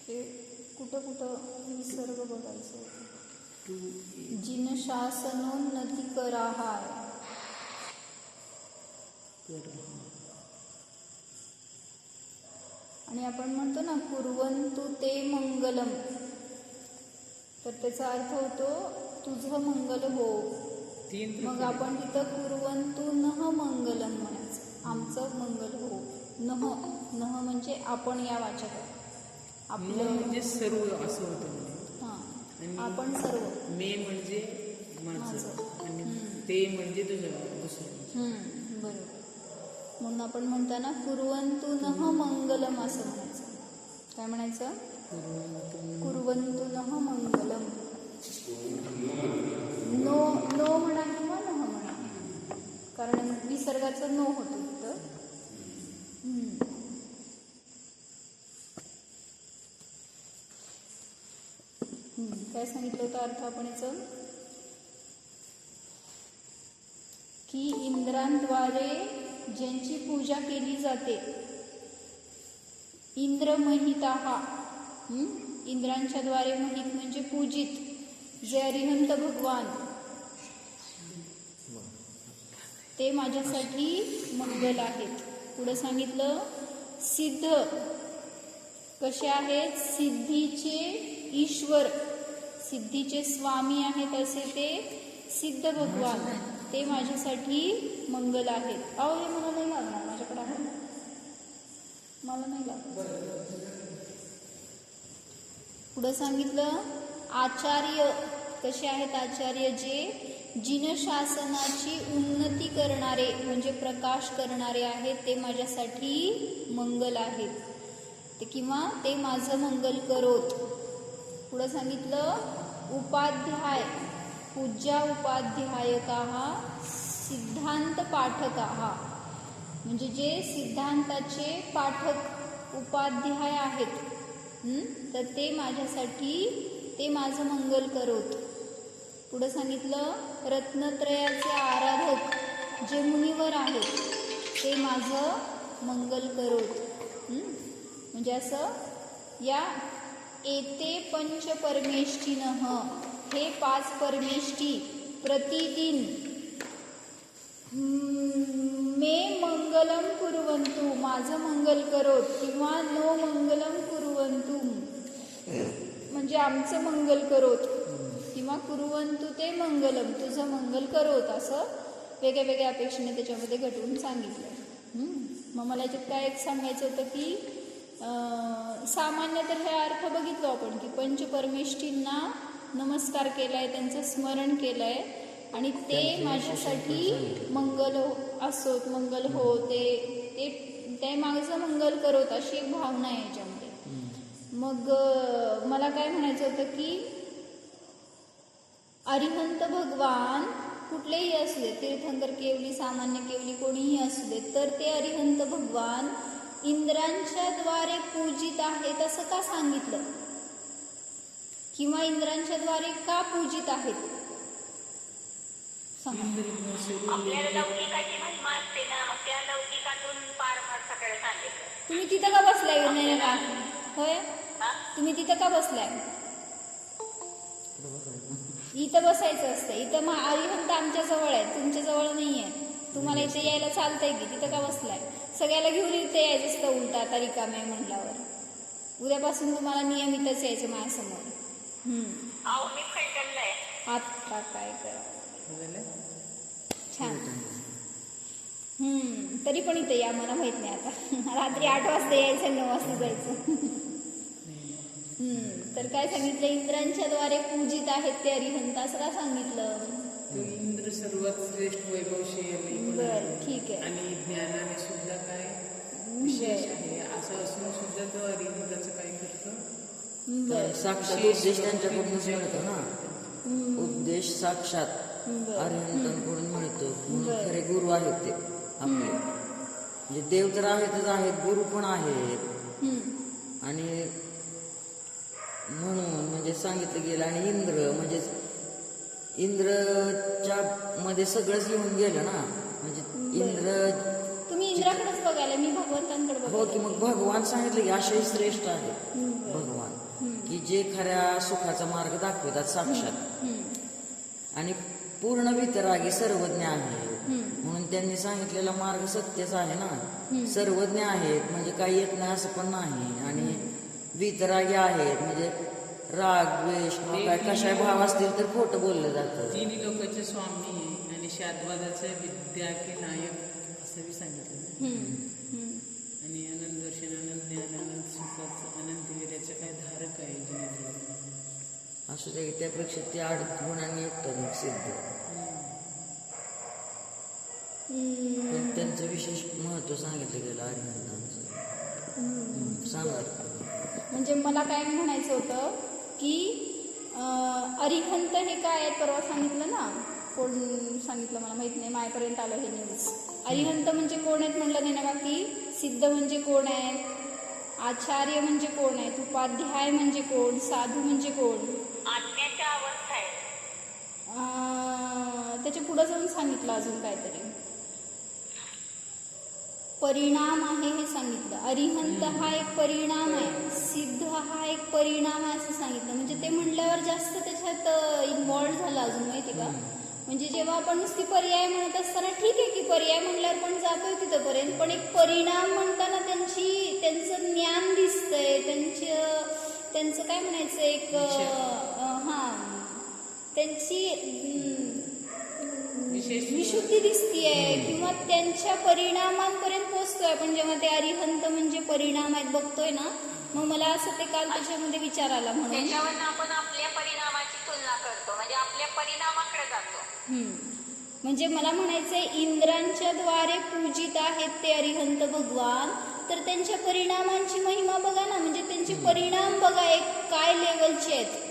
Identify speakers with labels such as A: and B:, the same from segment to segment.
A: हे कुठं कुठं विसर्ग बघायचं होतं. जिन शासनोन्नती कराहाय. आणि आपण म्हणतो ना कुर्वन्तु ते मंगलम, तर त्याचा अर्थ होतो तुझं मंगल हो. मग आपण तिथं कुर्वन्तु नः मंगलम म्हणायचं, आमचं मंगल हो. नः नः म्हणजे आपण या वाचकात आपलं
B: म्हणजे सर्व असं होतं.
A: हां, आपण सर्व.
B: मे म्हणजे माझं आणि ते म्हणजे तुझं दुसरं.
A: बरोबर. म्हणून आपण म्हणताना कुर्वन्तु नः मंगलम असं म्हणायचं. काय म्हणायचं? कुर्वन्तु नः मंगलम. नो नो म्हणा किंवा नः म्हणा, कारण विसर्गाचं नो होतो तिथं. काय सांगितलं होतं अर्थ आपण याचं? की इंद्रांद्वारे ज्यांची पूजा केली जाते, इंद्रमहिताहा, इंद्रांच्या द्वारे महित म्हणजे पूजित, जे अरिहंत भगवान, ते माझ्यासाठी मंगल आहेत. पुढे सांगितलं सिद्ध कसे आहेत? सिद्धीचे ईश्वर, सिद्धीचे स्वामी आहेत असे ते सिद्ध भगवान, ते माझ्यासाठी मंगल आहेत. अहो हे मला नाही लागणार, माझ्याकडे आहे, मला नाही लागणार. पुढे सांगितलं आचार्य कसे आहेत? आचार्य जे जिनशासनाची उन्नती करणारे म्हणजे प्रकाश करणारे आहेत, ते माझ्यासाठी मंगल आहेत, ते किंवा ते माझं मंगल करोत. पुढे सांगितलं उपाध्याय, पूज्या उपाध्यायकाः सिद्धांत पाठकाः, म्हणजे जे सिद्धांताचे पाठक उपाध्याय आहेत, तर ते माझ्यासाठी, ते माझं मंगल करोत. पुढे सांगितलं रत्नत्रयाचे आराधक जे मुनिवर आहेत, ते माझं मंगल करोत. म्हणजे असं या एते पंच परमेष्ठीनः, हे 5 परमेष्ठी प्रतिदिन मे मंगलम कुर्वन्तु, माझं मंगल करोत, किंवा नो मंगलम कुर्वन्तु म्हणजे आमचं मंगल करोत, किंवा कुर्वन्तु ते मंगलम, तुझं मंगल करोत, असं वेगळ्या वेगळ्या अपेक्षेने त्याच्यामध्ये घटवून सांगितलं. मग मला याच्यात काय एक सांगायचं होतं की सामान्य तर हे अर्थ बघितलो आपण की पंचपरमेष्ठींना नमस्कार केलाय, त्यांचं स्मरण केलंय, आणि ते माझ्यासाठी मंगल असोत, मंगल हो, ते माझं मंगल करोत, अशी एक भावना आहे याच्यामध्ये. मग मला काय म्हणायचं होतं की अरिहंत भगवान कुठलेही असू दे, तीर्थंकर केवली, सामान्य केवली, कोणीही असू दे, तर ते अरिहंत भगवान इंद्रांच्या द्वारे पूजित आहेत असं का सांगितलं, किंवा इंद्रांच्या द्वारे का पूजित आहेत सांगा.
C: आपल्याला लौकिकाची महिमा असते ना, त्या लौकिकातून पारमार्थाकडे सांगितलं.
A: तुम्ही तिथं का बसलाय? नाही का होय, तुम्ही तिथं का बसलाय? इथं बसायचं असतं. इथं मग अरिहंत आमच्या जवळ आहे, तुमच्या जवळ नाही आहे. तुम्हाला इथे यायला चालतंय की? तिथं का बसलाय? सगळ्याला घेऊन इथे यायचं असतं उलटा, आता रिकामे म्हटल्यावर. उद्यापासून तुम्हाला नियमितच यायचं माझ्यासमोर.
C: मी खंडलंय
A: आता काय करा, छान. तरी पण इथे या, मला माहित नाही आता. रात्री 8 वाजता यायचं, 9 वाजता जायचं. तर काय सांगितलं? इंद्रांच्या द्वारे पूजित आहेत ते अरिहंत, असं का सांगितलं?
B: इंद्र सर्वात श्रेष्ठ वैभवशील.
A: बरं, ठीक आहे.
B: आणि ज्ञानाने सुद्धा काय विशेष आहे असं असून सुद्धा तो अरिहंताचं काय करतो?
D: साक्षात उपदेश त्यांच्याकडूनच मिळतो ना, उपदेश साक्षात अरिहंतांकडून मिळतो. म्हणून खरे गुरु आहेत ते आपले. म्हणजे देव तर आहेतच आहेत, गुरु पण आहेत. आणि म्हणून म्हणजे सांगितलं गेलं. आणि इंद्र म्हणजे इंद्रच्या मध्ये सगळंच येऊन गेलं ना, म्हणजे इंद्र
A: तुम्ही इंद्राकडेच बघायला, मी भगवंतांकडे
D: हो
A: बघायला.
D: की मग भगवान सांगितलं की असे श्रेष्ठ आहे भगवान, की जे खऱ्या सुखाचा मार्ग दाखवतात साक्षात आणि पूर्ण वितरागी सर्वज्ञ आहे. म्हणून त्यांनी सांगितलेला मार्ग सत्यच आहे ना. सर्वज्ञ आहेत म्हणजे काही येत नाही असं पण नाही, आणि वितरागी आहेत म्हणजे राग द्वेष किंवा काय कशाय भाव असतील तर खोटं बोललं जातं.
B: तिन्ही लोकांचे स्वामी आहे आणि शाद्वादाचे विद्या के नायक असं बी सांगितलं. आणि आनंद दर्शन, आनंद ज्ञान, आनंद सुखाचं, अनंत वीर्याचे काय धारक आहे जिने.
D: असू दे, त्यापेक्षा ते 8 गुणांनी युक्त सिद्ध. पण त्यांचं विशेष महत्व सांगितलं गेलं अरिहंतांचं. सांगा.
A: म्हणजे मला काय म्हणायचं होतं की अरिहंत हे काय आहेत, परवा सांगितलं ना, कोण सांगितलं मला माहित नाही, माझ्यापर्यंत आलं हे न्यूज. अरिहंत म्हणजे कोण आहेत म्हणलं नाही ना, की सिद्ध म्हणजे कोण आहेत, आचार्य म्हणजे कोण आहेत, उपाध्याय म्हणजे कोण, साधू म्हणजे कोण,
C: आत्म्याच्या अवस्था आहे.
A: त्याच्या पुढे जाऊन सांगितलं अजून काहीतरी परिणाम आहे हे सांगितलं. अरिहंत हा एक परिणाम आहे, सिद्ध हा एक परिणाम आहे असं सांगितलं. म्हणजे ते म्हणल्यावर जास्त त्याच्यात इन्व्हॉल्व झालं अजून, माहिती का. म्हणजे जेव्हा आपण नुसती पर्याय म्हणत असताना ठीक आहे की पर्याय म्हणल्यावर पण जातोय तिथंपर्यंत, पण एक परिणाम म्हणताना त्यांचं ज्ञान दिसतंय, त्यांचं काय म्हणायचं एक त्यांची विशुद्धी दिसतीये किंवा त्यांच्या परिणामांपर्यंत पोहोचतोय आपण जेव्हा ते अरिहंत म्हणजे परिणाम आहेत बघतोय ना. मग मला असं ते काल त्याच्यामध्ये विचार आला म्हणून
C: त्याच्यावर आपण आपल्या परिणामाची तुलना करतो, म्हणजे आपल्या परिणामाकडे जातो.
A: म्हणजे मला म्हणायचंय इंद्रांच्या द्वारे पूजित आहेत ते अरिहंत भगवान, तर त्यांच्या परिणामांची महिमा बघा ना. म्हणजे त्यांचे परिणाम बघा एक काय लेवलचे आहेत,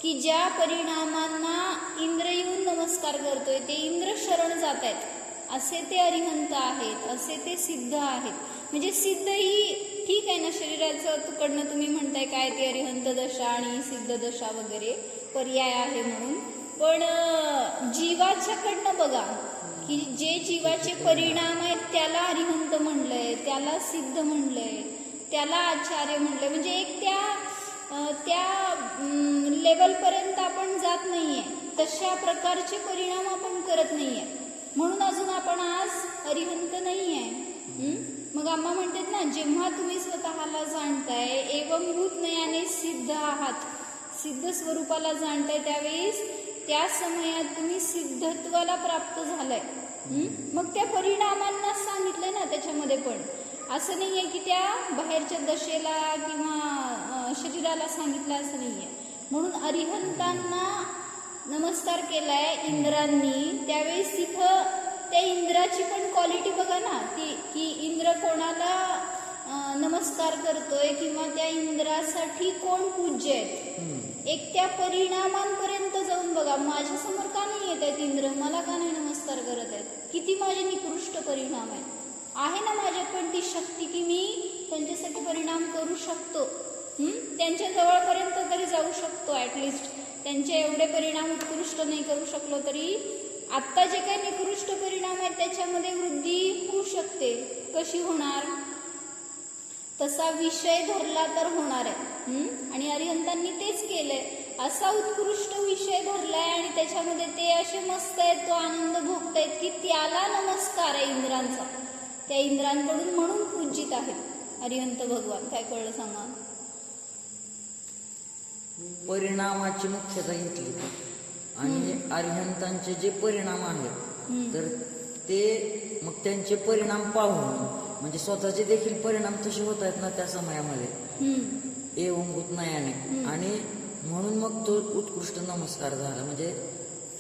A: की ज्या परिणामांना इंद्र येऊन नमस्कार करतोय, ते इंद्र शरण जात आहेत, असे ते अरिहंत आहेत, असे ते सिद्ध आहेत. म्हणजे सिद्ध ही ठीक आहे ना, शरीराचं तुकडनं तुम्ही म्हणताय काय ते अरिहंत दशा आणि सिद्ध दशा वगैरे पर्याय आहे म्हणून, पण जीवाच्याकडनं बघा की जे जीवाचे परिणाम आहेत त्याला अरिहंत म्हणलंय, त्याला सिद्ध म्हणलंय, त्याला आचार्य म्हणलंय. म्हणजे एक त्या लेवलपर्यंत आपण जात नाहीये, तशा प्रकारचे परिणाम आपण करत नाहीये, म्हणून अजून आपण आज अरिहंत नाहीये. मग आम्हा म्हणतात ना, जेव्हा तुम्ही स्वतःला जाणताय एवंभूत नयाने सिद्ध आहात, सिद्ध स्वरूपाला जाणताय, त्यावेळेस त्या समयात तुम्ही सिद्धत्वाला प्राप्त झालाय. मग त्या परिणामांना सांगितलंय ना त्याच्यामध्ये, पण असं नाहीये की त्या बाहेरच्या दशेला किंवा शरीराला सांगितलं असं नाहीये. म्हणून अरिहंतांना नमस्कार केलाय इंद्रांनी, त्यावेळेस तिथं त्या इंद्राची पण क्वालिटी बघा ना, की इंद्र कोणाला नमस्कार करतोय किंवा त्या इंद्रासाठी कोण पूज्य आहेत. एक त्या परिणामांपर्यंत जाऊन बघा, माझ्या समोर का नाही येत आहेत इंद्र, मला का नाही नमस्कार करत आहेत, किती माझे निकृष्ट परिणाम आहेत. आहे ना माझ्यात पण ती शक्ती की मी त्यांच्यासाठी परिणाम करू शकतो, त्यांच्या जवळपर्यंत तरी जाऊ शकतो. ॲटलिस्ट त्यांचे एवढे परिणाम उत्कृष्ट नाही करू शकलो तरी आत्ता जे काही निकृष्ट परिणाम आहेत त्याच्यामध्ये वृद्धी होऊ शकते. कशी होणार, तसा विषय धरला तर होणार आहे. आणि अरिहंतांनी तेच केलंय, असा उत्कृष्ट विषय धरलाय आणि त्याच्यामध्ये ते असे मस्त आहेत, तो आनंद भोगतायत की त्याला नमस्कार आहे इंद्रांचा, त्या इंद्रांकडून, म्हणून पूजित आहेत अरिहंत भगवान. काय कळलं सांगा.
D: परिणामाची मुख्यता घेतली आणि अरिहंतांचे जे परिणाम आहेत तर ते मग त्यांचे परिणाम पाहून म्हणजे स्वतःचे देखील परिणाम तसे होत आहेत ना त्या समयामध्ये एवंभूत नयाने, आणि म्हणून मग तो उत्कृष्ट नमस्कार झाला. म्हणजे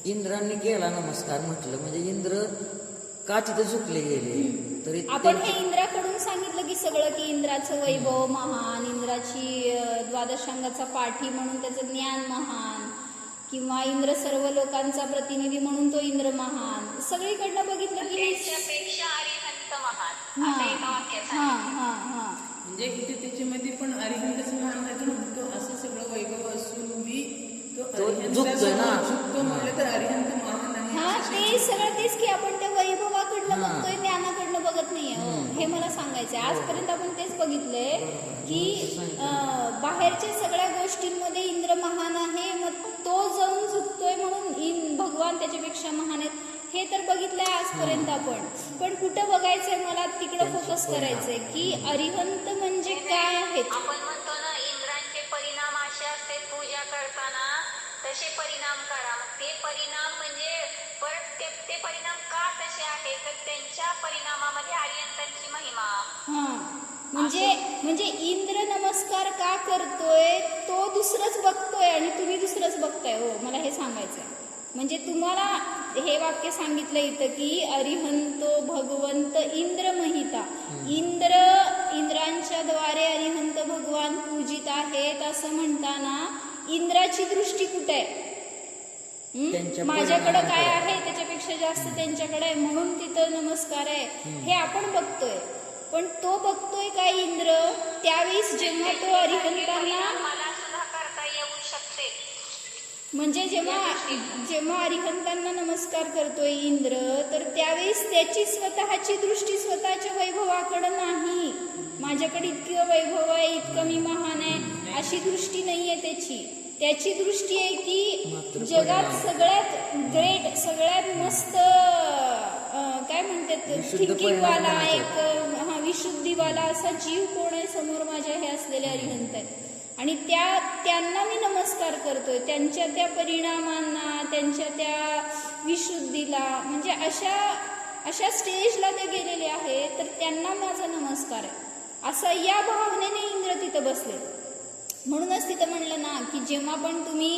D: इंद्रांनी केला नमस्कार म्हटलं म्हणजे इंद्र का तिथे झुकले गेले. तरी
A: आपण हे इंद्राकडून सांगितलं की सगळं, की इंद्राचं वैभव महान, इंद्राची द्वादशांगाचा पाठी म्हणून त्याचं ज्ञान महान, किंवा इंद्र सर्व लोकांचा प्रतिनिधी म्हणून तो इंद्र महान. सगळीकडनं बघितलं की
C: त्याच्यापेक्षा अरिहंत महान असं एका वाक्यात सांगितलं.
B: म्हणजे इथे त्याच्यामध्ये पण अरिहंतच महान आहे ना, तो असं सगळं वैभव असून बी तो
D: झुकतोय ना.
B: झुकतो म्हटलं तर अरिहंत महान आहे.
A: ते सगळं तेच की आपण त्या वैभवाकडनं बघतोय, ज्ञानाकडनं बघत नाहीये. सांगायचंय. आजपर्यंत आपण तेच बघितलंय की बाहेरच्या सगळ्या गोष्टींमध्ये इंद्र महान आहे, मग तो जाऊन झुकतोय म्हणून भगवान त्याच्यापेक्षा महान आहेत, हे तर बघितलंय आजपर्यंत आपण. पण कुठं बघायचंय, मला तिकडं फोकस करायचंय की अरिहंत म्हणजे काय आहेत.
C: आपण म्हणतो ना इंद्रांचे परिणाम असे असते, पूजा करताना तसे परिणाम करा. मग ते परिणाम म्हणजे परत ते परिणाम का तसे आहे, तर त्यांच्या परिणामामध्ये अरिहंतांची महिमा.
A: म्हणजे इंद्र नमस्कार का करतोय, तो दुसरंच बघतोय आणि तुम्ही दुसरंच बघताय. हो, मला हे सांगायचंय. म्हणजे तुम्हाला हे वाक्य सांगितलं इथं की अरिहंतो भगवंत इंद्र महिता. इंद्रांच्या द्वारे अरिहंत भगवान पूजित आहेत असं म्हणताना इंद्राची दृष्टी कुठे आहे? माझ्याकडे काय आहे त्याच्यापेक्षा जास्त त्यांच्याकडे आहे, म्हणून तिथं नमस्कार आहे, हे आपण बघतोय. पण तो बघतोय काय इंद्र त्यावेळेस जेव्हा तो अरिहंतांना,
C: मला सुद्धा करता येऊ शकते.
A: म्हणजे जेव्हा अरिहंतांना नमस्कार करतोय इंद्र, तर त्यावेळेस त्याची स्वतःची दृष्टी स्वतःच्या वैभवाकडे नाही. माझ्याकडे इतकं वैभव आहे, इतकं मी महान आहे, अशी दृष्टी नाहीये त्याची. त्याची दृष्टी आहे की जगात सगळ्यात ग्रेट, सगळ्यात मस्त काय म्हणतात थिंकिंगवाला, एक विशुद्धीवाला असा जीव कोण आहे समोर माझ्या, हे असलेले अरिहंत आहेत. आणि त्यांना मी नमस्कार करतोय, त्यांच्या त्या परिणामांना, त्यांच्या त्या विशुद्धीला, म्हणजे अशा स्टेजला ते गेलेले आहेत, तर त्यांना माझा नमस्कार आहे, असं या भावनेने इंद्र तिथं बसले. म्हणूनच तिथं म्हणलं ना की जेव्हा पण तुम्ही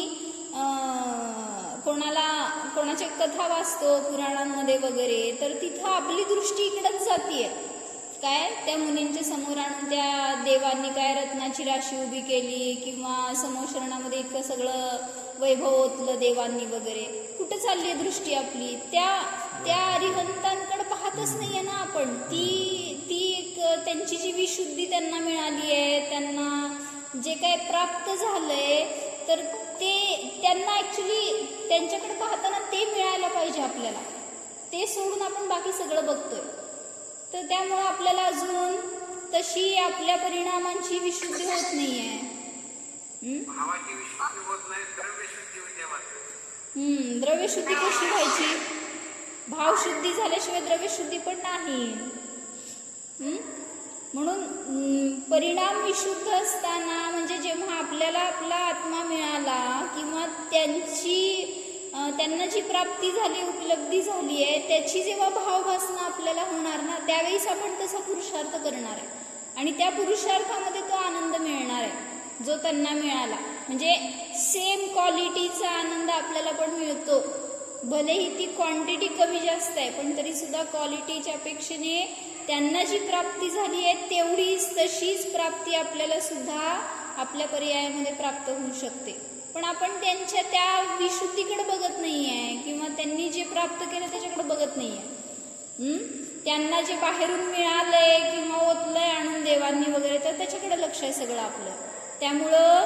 A: कोणाच्या कथा वाचतो पुराणांमध्ये वगैरे, तर तिथं आपली दृष्टी इकडंच जातीये. काय त्या मुनींच्या समोर आणून त्या देवांनी काय रत्नाची राशी उभी केली, किंवा समोशरणामध्ये इतकं सगळं वैभव ओतलं देवांनी वगैरे, कुठं चालली दृष्टी आपली? त्या अरिहंतांकडे पाहतच नाहीये ना आपण. ती एक त्यांची जी विशुद्धी त्यांना मिळाली आहे, त्यांना जे काय प्राप्त झालंय, तर ते त्यांना ऍक्च्युली त्यांच्याकडे पाहताना ते मिळायला पाहिजे आपल्याला. ते सोडून आपण बाकी सगळं बघतोय. तर त्यामुळे आपल्याला अजून तशी आपल्या परिणामांची विशुद्धी होत नाहीये.
E: भावाची विशुद्धी होत नाही, द्रव्यशुद्धी होते मात्र.
A: द्रव्यशुद्धी कशी व्हायची? भावशुद्धी झाल्याशिवाय द्रव्यशुद्धी पण नाही. म्हणून परिणाम विशुद्ध असताना, म्हणजे जेव्हा आपल्याला आपला आत्मा मिळाला, किंवा त्यांना जी प्राप्ती झाली, उपलब्धी झाली आहे, त्याची जेव्हा भावभासना आपल्याला होणार ना, त्यावेळेस आपण तसा पुरुषार्थ करणार आहे. आणि त्या पुरुषार्थामध्ये तो आनंद मिळणार आहे जो त्यांना मिळाला. म्हणजे सेम क्वालिटीचा आनंद आपल्याला पण मिळतो. भलेही ती क्वांटिटी कमी जास्त आहे, पण तरी सुद्धा क्वालिटीच्या अपेक्षेने त्यांना जी प्राप्ती झाली आहे तेवढीच, तशीच प्राप्ती आपल्याला सुद्धा आपल्या पर्यायामध्ये प्राप्त होऊ शकते. पण आपण त्यांच्या त्या विशुद्धीकडे बघत नाहीये, किंवा त्यांनी जे प्राप्त केलं त्याच्याकडे बघत नाहीये. त्यांना जे बाहेरून मिळालंय किंवा ओतलंय आणून देवांनी वगैरे, तर त्याच्याकडे लक्ष आहे सगळं आपलं. त्यामुळं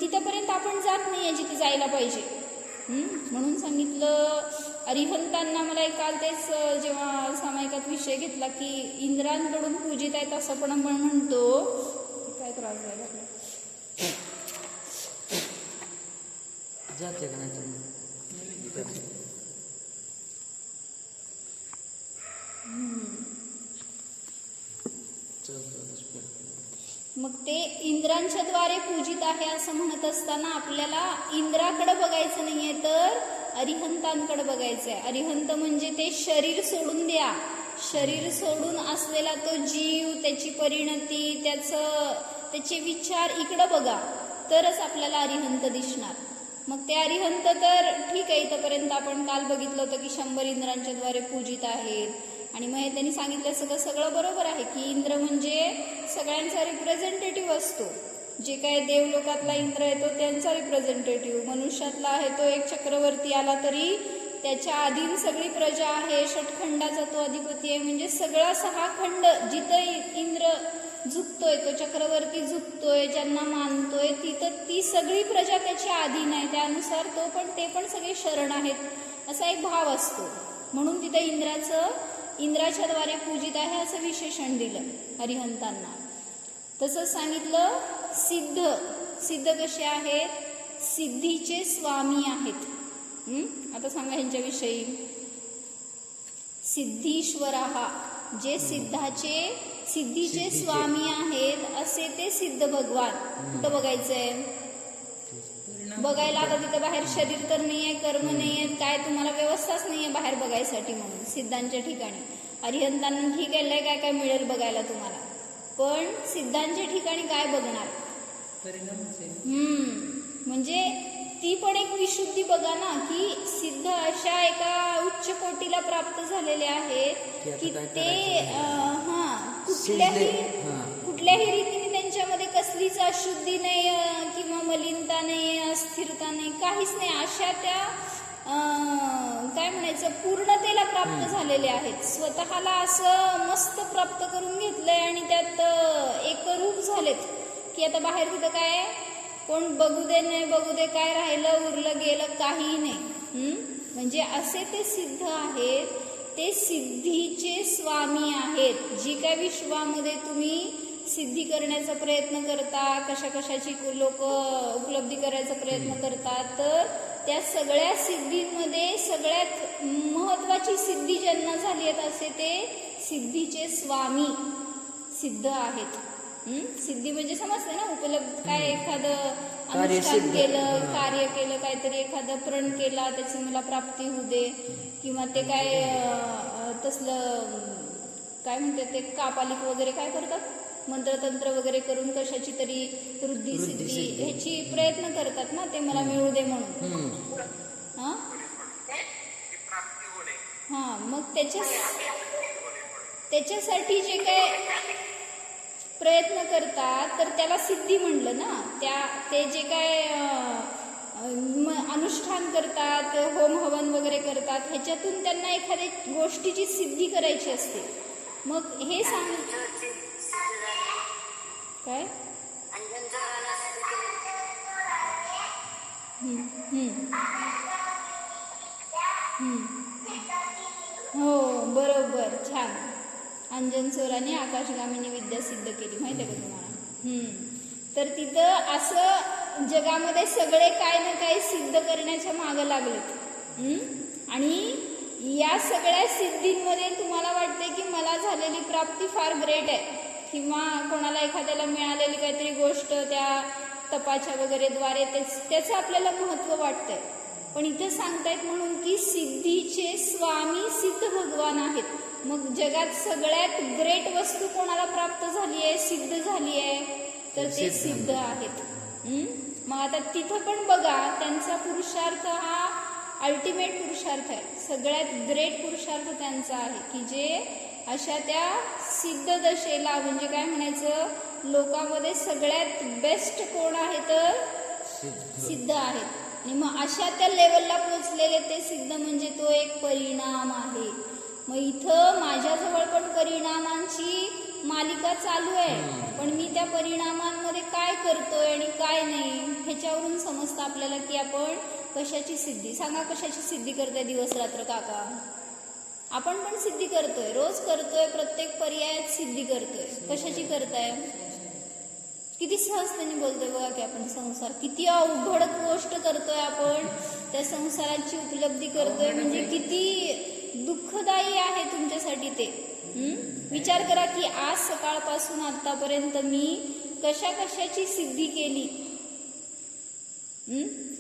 A: तिथपर्यंत आपण जात नाहीये जिथे जायला पाहिजे. म्हणून सांगितलं अरिहंतांना. मला काल तेच जेव्हा सामायिकात विषय घेतला की इंद्रांकडून पूजित आहेत असं पण आपण म्हणतो. काय त्रास झाला आपला?
D: जाते का नाही?
A: मग ते इंद्रांच्या द्वारे पूजित आहे असं म्हणत असताना आपल्याला इंद्राकडे बघायचं नाहीये, तर अरिहंतांकडे बघायचंय. अरिहंत म्हणजे ते शरीर सोडून द्या. शरीर सोडून असलेला तो जीव, त्याची परिणती, त्याचे विचार इकडं बघा, तरच आपल्याला अरिहंत दिसणार. मग ते अरिहंत तर ठीक आहे, इथंपर्यंत आपण काल बघितलं होतं की 100 इंद्रांच्या द्वारे पूजित आहेत. आणि मग त्यांनी सांगितलं सगळं बरोबर आहे की इंद्र म्हणजे सगळ्यांचा रिप्रेझेंटेटिव्ह असतो. जे काय देवलोकातला इंद्र आहे तो त्यांचा रिप्रेझेंटेटिव्ह, मनुष्यातला आहे तो एक चक्रवर्ती आला तरी त्याच्या अधीन सगळी प्रजा आहे, षटखंडाचा तो अधिपती आहे. म्हणजे सगळा 6 खंड जिथं इंद्र झुकतोय, तो चक्रवर्ती झुकतोय, ज्यांना मानतोय, तिथं ती सगळी प्रजा त्याच्या अधीन आहे. त्यानुसार ते पण सगळे शरण आहेत, असा एक भाव असतो. म्हणून तिथं इंद्राचं इंद्राच्या द्वारे पूजित आहे असं विशेषण दिलं अरिहंतांना. तसंच सांगितलं सिद्ध. सिद्ध कसे आहेत? सिद्धीचे स्वामी आहेत. आता सांगा ह्यांच्याविषयी. सिद्धीश्वराहा, जे सिद्धीचे स्वामी आहेत असे ते सिद्ध भगवान. कुठं बघायचंय? बघायला आता तिथं बाहेर शरीर तर नाहीये, कर्म नाहीये, काय तुम्हाला व्यवस्थाच नाहीये बाहेर बघायसाठी. म्हणून सिद्धांच्या ठिकाणी अरिहंतांना ठीक आहे, काय काय मिळेल बघायला तुम्हाला, पण सिद्धांच्या ठिकाणी काय बघणार?
B: परिणामच आहे.
A: म्हणजे ती पण एक विशुद्धी बघा ना, की सिद्ध अशा एका उच्च कोटीला प्राप्त झालेले आहेत की ते कुठल्याही रीतीने त्यांच्यामध्ये कसलीच अशुद्धी नाही किंवा मलिनता नाही, अस्थिरता नाही, काहीच नाही. अशा त्या काय म्हणायचं पूर्णतेला प्राप्त झालेले आहेत. स्वतःला असं मस्त प्राप्त करून घेतलंय आणि त्यात एकरूप झालेत की आता बाहेर तिथं काय कोण बघू दे नाही बघू दे, काय राहिलं उरलं गेलं काही नाही. म्हणजे असे ते सिद्ध आहेत, ते सिद्धीचे स्वामी आहेत. जी काय विश्वामध्ये तुम्ही सिद्धी करण्याचा प्रयत्न करता, कशाची लोक उपलब्धी करायचा प्रयत्न करतात, तर त्या सगळ्या सिद्धींमध्ये सगळ्यात महत्वाची सिद्धी ज्यांना झाली आहेत असे ते सिद्धीचे स्वामी सिद्ध आहेत. सिद्धी म्हणजे समजते ना, उपलब्ध काय एखादं अनुष्ठान केलं, कार्य केलं, काहीतरी एखादं प्रण केला त्याची मला प्राप्ती होऊ दे, किंवा ते काय तसलं काय म्हणतात ते कापालिक वगैरे काय करतात, मंत्रतंत्र वगैरे करून कशाची तरी वृद्धी सिद्धी ह्याची प्रयत्न करतात ना, ते मला मिळू दे म्हणून. हा मग त्याच्यासाठी जे काय प्रयत्न करतात तर त्याला सिद्धी म्हणलं ना. ते जे काय अनुष्ठान करतात, होम हवन वगैरे करतात, ह्याच्यातून त्यांना एखाद्या गोष्टीची सिद्धी करायची असते. मग हे सांग काय हो बरोबर, छान. अंजन चोराने आकाशगामिनी विद्या सिद्ध केली, माहिती आहे का तुम्हाला? तर तिथं असं जगामध्ये सगळे काय ना काय सिद्ध करण्याच्या मागं लागलेत. आणि या सगळ्या सिद्धींमध्ये तुम्हाला वाटते की मला झालेली प्राप्ती फार ग्रेट आहे, किंवा कोणाला एखाद्याला मिळालेली काहीतरी गोष्ट त्या तपाच्या वगैरे द्वारे त्याचं आपल्याला महत्व वाटतंय. पण इथं सांगतायत म्हणून की सिद्धीचे स्वामी सिद्ध भगवान आहेत. मग जगात सगळ्यात ग्रेट वस्तू कोणाला प्राप्त झाली आहे, सिद्ध झाली आहे, तर ते सिद्ध आहेत. मग आता तिथं पण बघा त्यांचा पुरुषार्थ हा अल्टिमेट पुरुषार्थ आहे, सगळ्यात ग्रेट पुरुषार्थ त्यांचा आहे की जे अशा त्या सिद्ध दशेला, म्हणजे काय म्हणायचं, लोकांमध्ये सगळ्यात बेस्ट कोण आहे तर सिद्ध आहेत. आणि मग अशा त्या लेवलला पोचलेले ते सिद्ध म्हणजे तो एक परिणाम आहे. मग इथं माझ्याजवळ पण परिणामांची मालिका चालू आहे, पण मी त्या परिणामांमध्ये काय करतोय आणि काय नाही ह्याच्यावरून समजतं आपल्याला की आपण कशाची सिद्धी. सांगा कशाची सिद्धी करताय दिवस रात्र काका? आपण पण सिद्धी करतोय, रोज करतोय, प्रत्येक पर्यायात सिद्धी करतोय. कशाची करताय? किती सहजतेने बोलतोय बघा की आपण संसार, किती अवघड गोष्ट करतोय आपण, त्या संसाराची उपलब्धी करतोय, म्हणजे किती दुःखदायी आहे तुमच्यासाठी ते. विचार करा की आज सकाळपासून आतापर्यंत मी कशाची सिद्धी केली,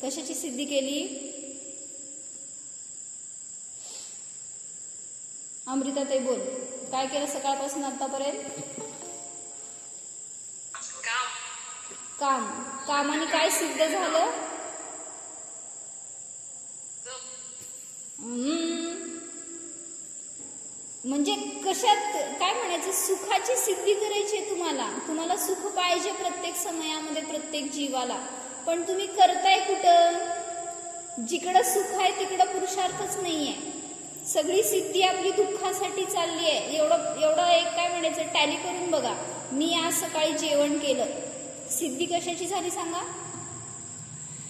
A: कशाची सिद्धी केली? अमृता ताई बोल, काय केलं सकाळपासून आतापर्यंत? कामाने काय सिद्ध झालं? म्हणजे कशात काय म्हणायचं, सुखाची सिद्धी करायची आहे तुम्हाला सुख पाहिजे प्रत्येक समयामध्ये प्रत्येक जीवाला, पण तुम्ही करताय कुठं? जिकडं सुख आहे तिकडं पुरुषार्थच नाहीये. सगळी सिद्धी आपली दुःखासाठी चालली आहे. एवढं एक काय म्हणायचं टॅली करून बघा. मी आज सकाळी जेवण केलं, सिद्धी कशाची झाली सांगा?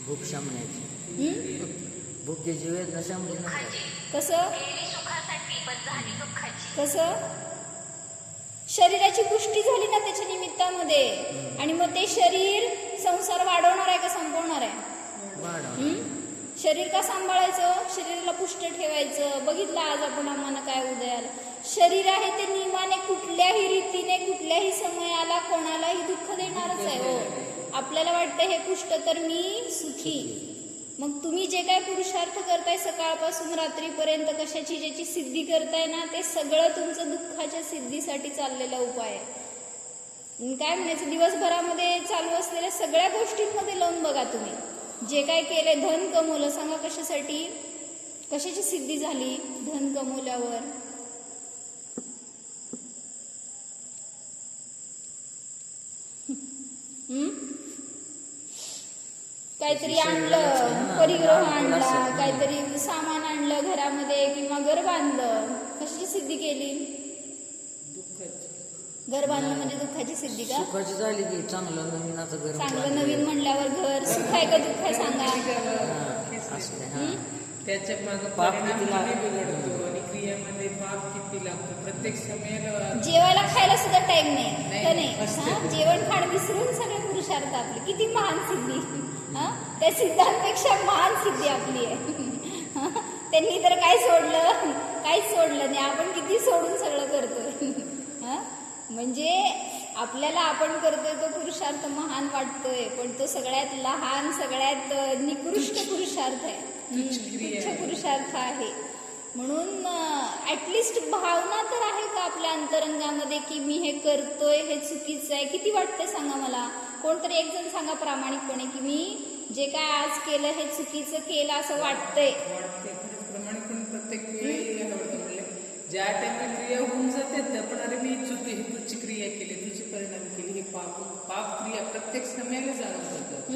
D: भूक शामण्याची. भूकेची वेदना शामली ना.
A: कसं?
C: ऐपत झाली दुःखाची.
A: कसं? शरीराची पुष्टी झाली ना त्याच्या निमित्तामध्ये, आणि मग ते शरीर संसार वाढवणार आहे का संपवणार आहे?
D: वाढ.
A: शरीर का सांभाळायचं? शरीराला पुष्ट ठेवायचं. बघितलं आज आपण आम्हाला काय उदयाला शरीर आहे ते नियमाने कुठल्याही रीतीने कुठल्याही समयाला कोणालाही दुःख देणारच आहे. हो, आपल्याला वाटतं हे पुष्ट तर मी सुखी. मग तुम्ही जे काय पुरुषार्थ करताय सकाळपासून रात्रीपर्यंत कशाची ज्याची सिद्धी करताय ना, ते सगळं तुमचं दुःखाच्या सिद्धीसाठी चाललेला उपाय आहे. काय म्हणायचं, दिवसभरामध्ये चालू असलेल्या सगळ्या गोष्टींमध्ये लावून बघा तुम्ही. जे काय केलंय, धन कमवलं, सांगा कशासाठी, कशाची सिद्धी झाली धन कमवल्यावर? काहीतरी आणलं, परिग्रह आणला, काहीतरी सामान आणलं घरामध्ये किंवा घर बांधलं, कशाची सिद्धी केली? घर बांधलं म्हणजे दुःखाची सिद्धी का?
D: सुखाची झाली की चांगलं नवीन आता घर
A: चांगलं नवीन म्हणल्यावर घर सुख आहे का दुःख आहे सांगा?
B: त्याच्या मागे
D: पाप
B: परिणाम
D: किती लागतो.
B: किती बिघडतो आणि क्रियामध्ये पाप किती लागतो. प्रत्येक समयाला
A: जेवायला खायला सुद्धा टाइम नाही का नाही?
B: असते.
A: हा? जेवण खाणं विसरून सगळे पुरुषार्थ आपले. किती महान सिद्धी! हा? त्या सिद्धांपेक्षा महान सिद्धी आपली आहे. हा? त्यांनी तर काय सोडलं? काहीच सोडलं नाही. आपण किती सोडून सगळं करतोय. हा? म्हणजे आपल्याला आपण करतोय तो पुरुषार्थ महान वाटतोय, पण तो सगळ्यात लहान, सगळ्यात निकृष्ट पुरुषार्थ आहे. तुच्छ पुरुषार्थ आहे. म्हणून ऍटलिस्ट भावना तर आहे का आपल्या अंतरंगामध्ये की मी हे करतोय हे चुकीचं आहे? किती वाटतंय सांगा मला? कोणतरी एक जण सांगा प्रामाणिकपणे की मी जे काय आज केलं हे चुकीचं केलं असं वाटतंय.
B: प्रमाणिकपणे प्रत्येक वेळी म्हणले ज्या टाइमला क्रिया होऊन जाते पण अरे मी चुकी ही तुझी क्रिया केली, तुझी परिणाम केली, हे पाप क्रिया प्रत्येक समयाला जाणून जातात.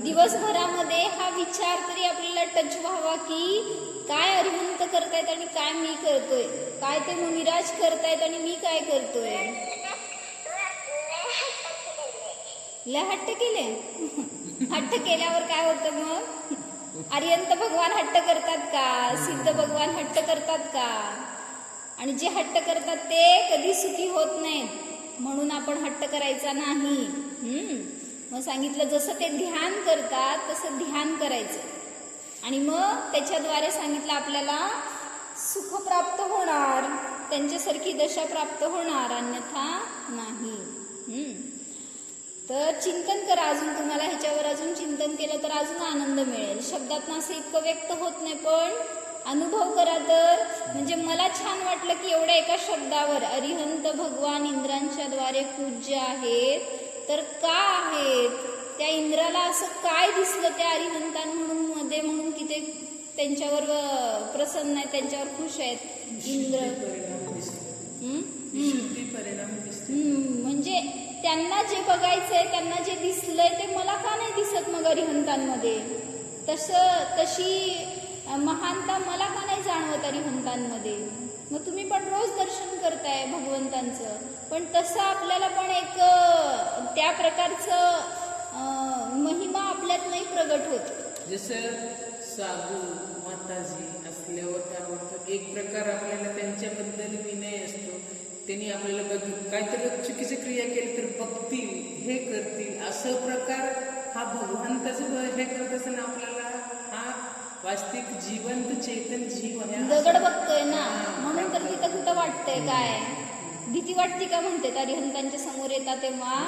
A: दिवसभरामध्ये हा विचार तरी आपल्याला टच व्हावा की काय अरिहंत करतायत आणि काय मी करतोय, काय ते मुनिराज करतायत आणि मी काय करतोय. लय हट्ट केले. हट्ट केल्यावर काय होतं मग? अरिहंत भगवान हट्ट करतात का? सिद्ध भगवान हट्ट करतात का? आणि जे हट्ट करतात ते कधी सुखी होत नाहीत. म्हणून आपण हट्ट करायचा नाही. मग सांगितलं जसं ते ध्यान करतात तसं ध्यान करायचं आणि मग त्याच्याद्वारे सांगितलं आपल्याला सुख प्राप्त होणार, त्यांच्यासारखी दशा प्राप्त होणार, अन्यथा नाही. तर चिंतन करा अजून. तुम्हाला ह्याच्यावर अजून चिंतन केलं तर अजून आनंद मिळेल. शब्दात असं इतकं व्यक्त होत नाही, पण अनुभव करा तर. म्हणजे मला छान वाटलं की एवढ्या एका शब्दावर अरिहंत भगवान इंद्रांच्या द्वारे पूज्य आहेत. तर का आहेत? त्या इंद्राला असं काय दिसलं त्या अरिहंतांमध्ये म्हणून की ते त्यांच्यावर प्रसन्न आहेत, त्यांच्यावर खुश आहेत इंद्र? म्हणजे त्यांना जे बघायचंय, त्यांना जे दिसलंय ते मला का नाही दिसत मग अरिहंतांमध्ये? तशी महानता मला का नाही जाणवत अरिहंतांमध्ये? मग तुम्ही पण रोज दर्शन करताय भगवंतांचं, पण तसं आपल्याला पण एक त्या प्रकारचं महिमा आपल्यात नाही प्रगट होत.
B: जसं साधू माताजी असल्यावर काय होतं, एक प्रकार आपल्याला त्यांच्याबद्दल विनय असतो. त्यांनी आपल्याला काहीतरी चुकीची क्रिया केली तर बघतील, हे करतील, असं प्रकार हा भगवंताचं हे करत असताना आपल्याला हा वास्तविक जिवंत चेतन जीव आहे.
A: दगड बघतोय ना, म्हणून तर तिथं कुठं वाटतंय काय? भीती वाटते का म्हणते अरिहंतांच्या समोर येतात तेव्हा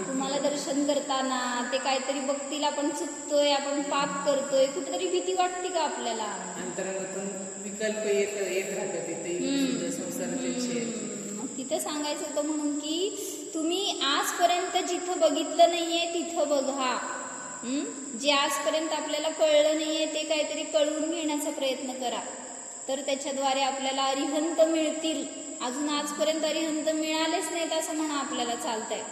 A: तुम्हाला दर्शन करताना ते काहीतरी बघतील, आपण चुकतोय, आपण पाप करतोय, कुठेतरी भीती वाटते का आपल्याला?
B: अंतरातून विकल्प येत राहतात तिथे संसाराचे.
A: तिथं सांगायचं होतं म्हणून की तुम्ही आजपर्यंत जिथं बघितलं नाहीये तिथं बघा. जे आजपर्यंत आपल्याला कळलं नाहीये ते काहीतरी कळवून घेण्याचा प्रयत्न करा, तर त्याच्याद्वारे आपल्याला अरिहंत मिळतील. अजून आजपर्यंत अरिहंत मिळालेच नाहीत असं म्हणा आपल्याला चालतंय,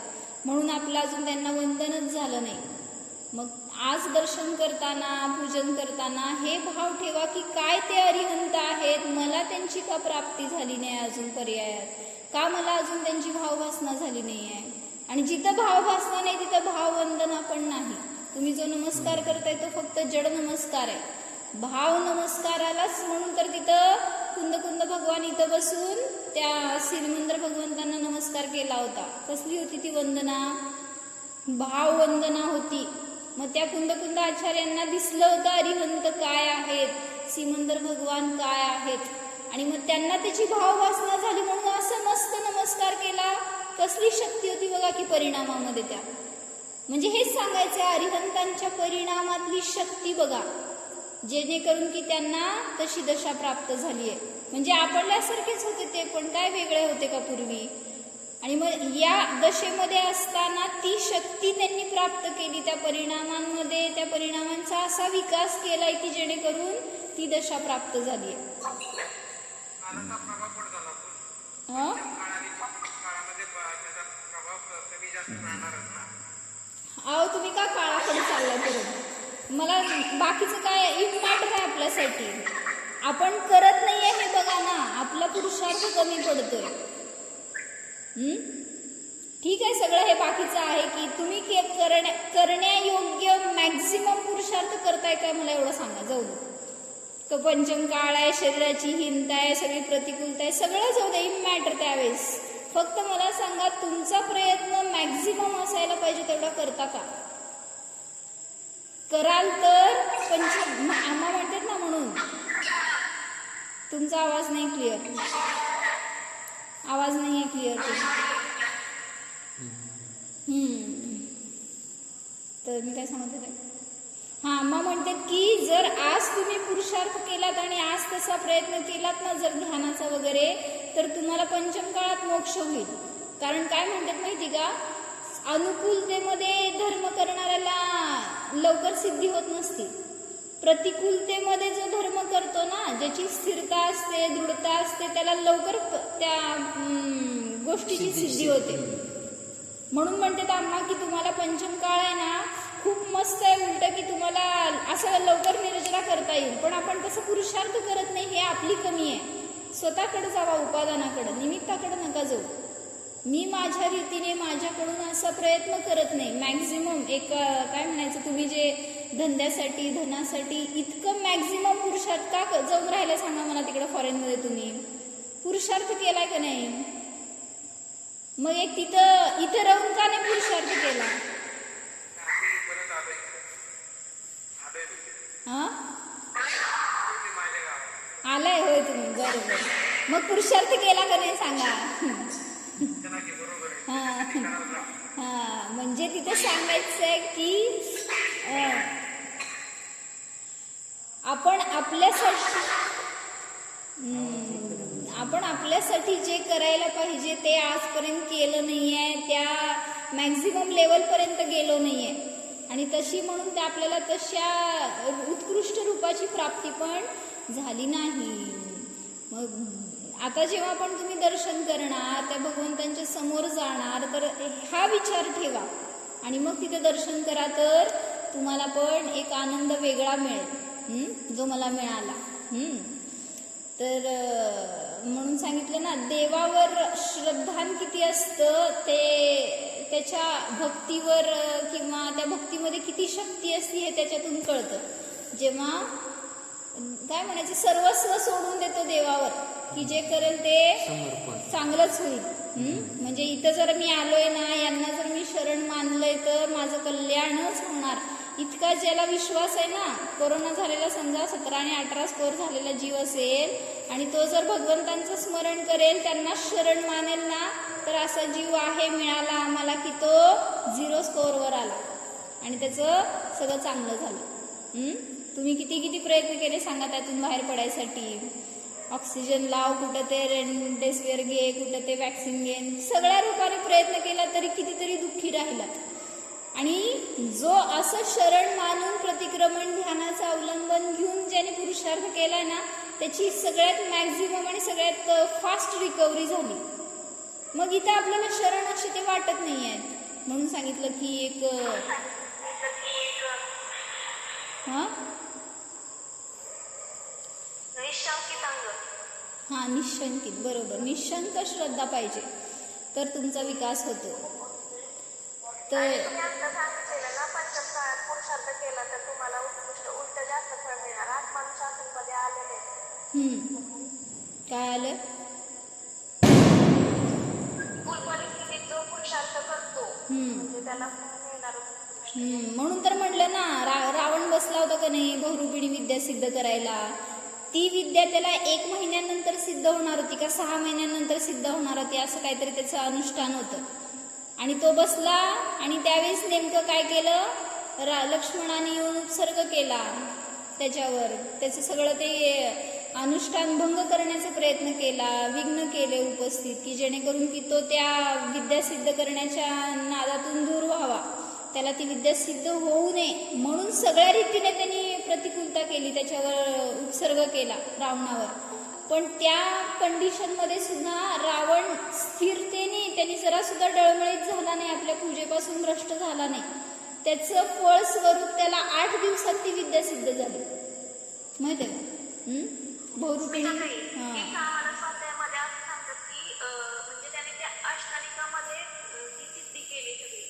A: म्हणून आपलं अजून त्यांना वंदनच झालं नाही. मग आज दर्शन करताना, पूजन करताना हे भाव ठेवा की काय ते अरिहंत आहेत, मला त्यांची का प्राप्ती झाली नाही अजून पर्यायात, का मला अजून त्यांची भावभासना झाली नाही आहे. आणि जिथं भावभासना नाही तिथं भाववंदना पण नाही. तुम्ही जो नमस्कार करताय तो फक्त जड नमस्कार आहे. भाव नमस्कारालाच म्हणून तर तिथं कुंद भगवान इथं बसून त्या सिरमंदर भगवंतांना नमस्कार केला होता. कसली होती ती वंदना? भाव वंदना होती. मग त्या कुंद आचार्यांना दिसलं होतं अरिहंत काय आहेत, सिमंदर भगवान काय आहेत, आणि मग त्यांना त्याची भाववासना झाली म्हणून असं मस्त नमस्कार केला. कसली शक्ती होती बघा की परिणामामध्ये त्या. म्हणजे हेच सांगायचं आहे, अरिहंतांच्या परिणामातली शक्ती बघा, जेणेकरून की त्यांना तशी दशा प्राप्त झाली आहे. म्हणजे आपल्यासारखेच होते ते, पण काय वेगळे होते का पूर्वी? आणि मग या दशेमध्ये असताना ती शक्ती त्यांनी प्राप्त केली. त्या परिणामांमध्ये त्या परिणामांचा असा विकास केलाय की जेणेकरून ती दशा प्राप्त झाली आहे.
E: काळाचा प्रभाव पण झाला पण
A: हं?
E: काळामध्ये त्याचा प्रभाव कमी जास्त राहणारच ना.
A: अहो तुम्ही का काळाकडे चाललाय करून? मला बाकीचं काय इट मॅटर आहे आपल्यासाठी. आपण करत नाहीये हे बघा ना, आपला पुरुषार्थ कमी पडतोय. ठीक आहे, सगळं हे बाकीचं आहे की तुम्ही करण्यायोग्य मॅक्झिमम पुरुषार्थ करताय काय मला एवढं सांगा. जाऊ दे, पंचम काळ आहे, शरीराची हीनता आहे, सगळी प्रतिकूलता आहे, सगळं जाऊ दे, इट मॅटर त्यावेळेस. फक्त मला सांगा, तुमचा प्रयत्न मॅक्झिमम असायला पाहिजे तेवढा करता का? कराल तर आम्हा म्हणतात ना म्हणून. तुमचा आवाज नाही क्लिअर, आवाज नाही आहे क्लिअर. तर मी काय सांगत होते? हा, अम्मा म्हणते की जर आज तुम्ही पुरुषार्थ केलात आणि आज तसा प्रयत्न केलात ना जर ध्यानाचा वगैरे, तर तुम्हाला पंचम काळात मोक्ष होईल. कारण काय म्हणतात माहिती का, अनुकूलतेमध्ये धर्म करणाऱ्याला लवकर सिद्धी होत नसते. प्रतिकूलतेमध्ये जो धर्म करतो ना, ज्याची स्थिरता असते, दृढता असते, त्याला लवकर त्या गोष्टीची सिद्धी होते. म्हणून म्हणते अम्मा की तुम्हाला पंचम काळ आहे ना खूप मस्त आहे, उलट की तुम्हाला असं लवकर निर्जरा करता येईल. पण आपण तसं पुरुषार्थ करत नाही, हे आपली कमी आहे. स्वतःकडे जावा, उपादानाकडे, निमित्ताकडे नका जाऊ. मी माझ्या रीतीने माझ्याकडून असा प्रयत्न करत नाही. मॅक्झिमम एक काय म्हणायचं, तुम्ही जे धंद्यासाठी धनासाठी इतकं मॅक्झिमम पुरुषार्थ का जाऊन राहिला सांगा मला तिकडे फॉरेनमध्ये? तुम्ही पुरुषार्थ केलाय का नाही? मग एक इथं राहून का नाही पुरुषार्थ केला? हा, आलाय होय तुम्ही, बरोबर. मग पुरुषार्थ केला का नाही सांगा? हा, म्हणजे तिथे सांगायचंय की आपण आपल्यासाठी जे करायला पाहिजे ते आजपर्यंत केलं नाहीये, त्या मॅक्झिमम लेवलपर्यंत गेलो नाहीये. आणि तशी म्हणून ते आपल्याला तशा उत्कृष्ट रूपाची प्राप्ती पण झाली नाही. मग आता जेव्हा पण तुम्ही दर्शन करणार, त्या भगवंतांच्या समोर जाणार, तर हा विचार ठेवा आणि मग तिथे दर्शन करा, तर तुम्हाला पण एक आनंद वेगळा मिळेल जो मला मिळाला. तर म्हणून सांगितलं ना, देवावर श्रद्धान किती असतं ते त्याच्या भक्तीवर किंवा त्या भक्तीमध्ये किती शक्ती असते हे त्याच्यातून कळतं. जेव्हा काय म्हणायचं, सर्वस्व सोडून देतो देवावर, की जे करेल ते चांगलंच होईल. म्हणजे इथं जर मी आलोय ना, यांना जर मी शरण मानलंय तर माझं कल्याणच होणार. इतका ज्याला विश्वास आहे ना, कोरोना झालेला समजा 17 आणि 18 स्कोर झालेला जीव असेल आणि तो जर भगवंतांचं स्मरण करेल, त्यांना शरण मानेल ना, तर असा जीव आहे मिळाला आम्हाला की तो 0 स्कोअरवर आला आणि त्याचं सगळं चांगलं झालं. तुम्ही किती प्रयत्न केले सांगा त्यातून बाहेर पडायसाठी. ऑक्सिजन लाव, कुठं ते रेमडेसिविर घे, कुठं ते वॅक्सिन घे, सगळ्या रूपाने प्रयत्न केला तरी कितीतरी दुःखी राहिलात. आणि जो असं शरण मानून प्रतिक्रमण ध्यानाचं अवलंबन घेऊन ज्याने पुरुषार्थ केलाय ना, त्याची सगळ्यात मॅक्झिमम आणि सगळ्यात फास्ट रिकव्हरी झाली. मग इथं आपल्याला शरण असे ते वाटत नाही आहेत. म्हणून सांगितलं की एक निशंकित, बरोबर, निशंक श्रद्धा पाहिजे तर तुमचा विकास होतो. तर
C: पंचम काळात पुरुषार्थ केला तर तुम्हाला उत्कृष्ट उलट जास्त फळ मिळणार. आत्मानुशासनमध्ये आलेले
A: काय आलं?
C: मूळ परिस्थितीत जो पुरुषार्थ करतो म्हणजे त्याला मिळणार
A: म्हणून तर म्हटलं ना, रावण बसला होता का नाही बहुरूपिणी विद्या सिद्ध करायला. ती विद्या त्याला 1 महिन्यानंतर सिद्ध होणार होती का 6 महिन्यानंतर सिद्ध होणार होती, असं काहीतरी त्याचं अनुष्ठान होतं. आणि तो बसला आणि त्यावेळेस नेमकं काय केलं, लक्ष्मणाने येऊन उपसर्ग केला त्याच्यावर. त्याचं सगळं ते अनुष्ठान भंग करण्याचा प्रयत्न केला, विघ्न केले उपस्थित, की जेणेकरून की तो त्या विद्या सिद्ध करण्याच्या नादातून दूर व्हावा, त्याला ती विद्या सिद्ध होऊ नये म्हणून सगळ्या रीतीने त्यांनी प्रतिकूलता केली, त्याच्यावर उपसर्ग केला रावणावर. पण त्या कंडिशनमध्ये सुद्धा रावण स्थिरतेने त्यांनी जरा सुद्धा डळमळीत झाला नाही, आपल्या पूजेपासून भ्रष्ट झाला नाही. त्याचं फळ स्वरूप त्याला 8 दिवसात ती विद्या सिद्ध झाली, माहिती आहे का? बहुरूपिणी. हा,
C: आम्हाला स्वाध्यायामध्ये असं सांगतात की म्हणजे त्याने त्या अष्टालिकामध्ये ती सिद्धी केली सगळी.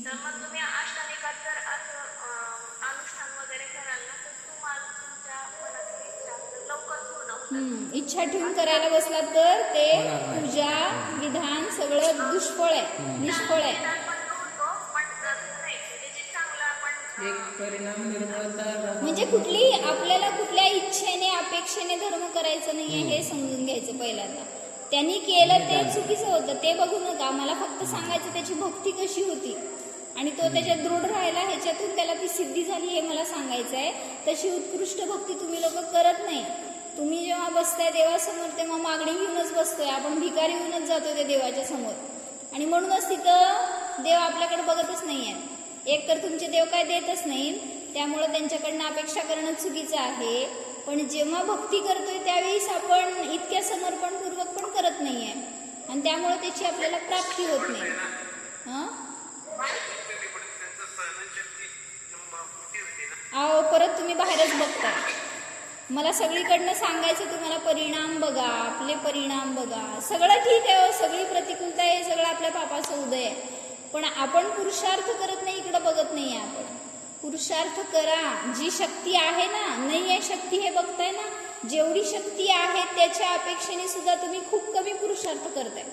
C: तर मग तुम्ही अष्टालिकात जर असं अनुष्ठान वगैरे कराल ना तर तुम्हाला तुमच्या मनाची इच्छा लवकर पूर्ण होतात.
A: इच्छा ठेवून करायला बसला तर ते पूजा विधान सगळं दुष्फळ आहे, निष्फळ आहे.
B: एक परिणाम निर्मळता
A: म्हणजे आपल्याला कुठल्या इच्छेने अपेक्षेने धर्म करायचं नाहीये हे समजून घ्यायचं पहिल्यांदा. त्यांनी केलं ते चुकीचं होतं ते बघू नका, मला फक्त सांगायचं त्याची भक्ती कशी होती आणि तो त्याच्यात दृढ राहिला, ह्याच्यातून त्याला ती सिद्धी झाली हे मला सांगायचं आहे. तशी उत्कृष्ट भक्ती तुम्ही लोक करत नाही. तुम्ही जेव्हा बसताय देवासमोर तेव्हा मागणी घेऊनच बसतोय, आपण भिकारी घेऊनच जातोय त्या देवाच्या समोर, आणि म्हणूनच तिथं देव आपल्याकडे बघतच नाहीये. एक तर तुमचे देव काय देतच नाही, त्यामुळे त्यांच्याकडनं अपेक्षा करणं चुकीचं आहे. पण जेव्हा भक्ती करतोय त्यावेळेस आपण इतक्या समर्पणपूर्वक पण करत नाहीये आणि त्यामुळे त्याची आपल्याला प्राप्ती होत नाही. अहो परत तुम्ही बाहेरच बघताय. मला सगळीकडनं सांगायचं तुम्हाला परिणाम बघा, आपले परिणाम बघा, सगळं ठीक आहे, सगळी प्रतिकूलता आहे, सगळं आपल्या पापाचं उदय आहे. पण आपण पुरुषार्थ करत नाही, इकडं बघत नाहीये. आपण पुरुषार्थ करा, जी शक्ती आहे ना, नाही आहे शक्ती हे बघताय ना, जेवढी शक्ती आहे त्याच्या अपेक्षेने सुद्धा तुम्ही खूप कमी पुरुषार्थ करताय.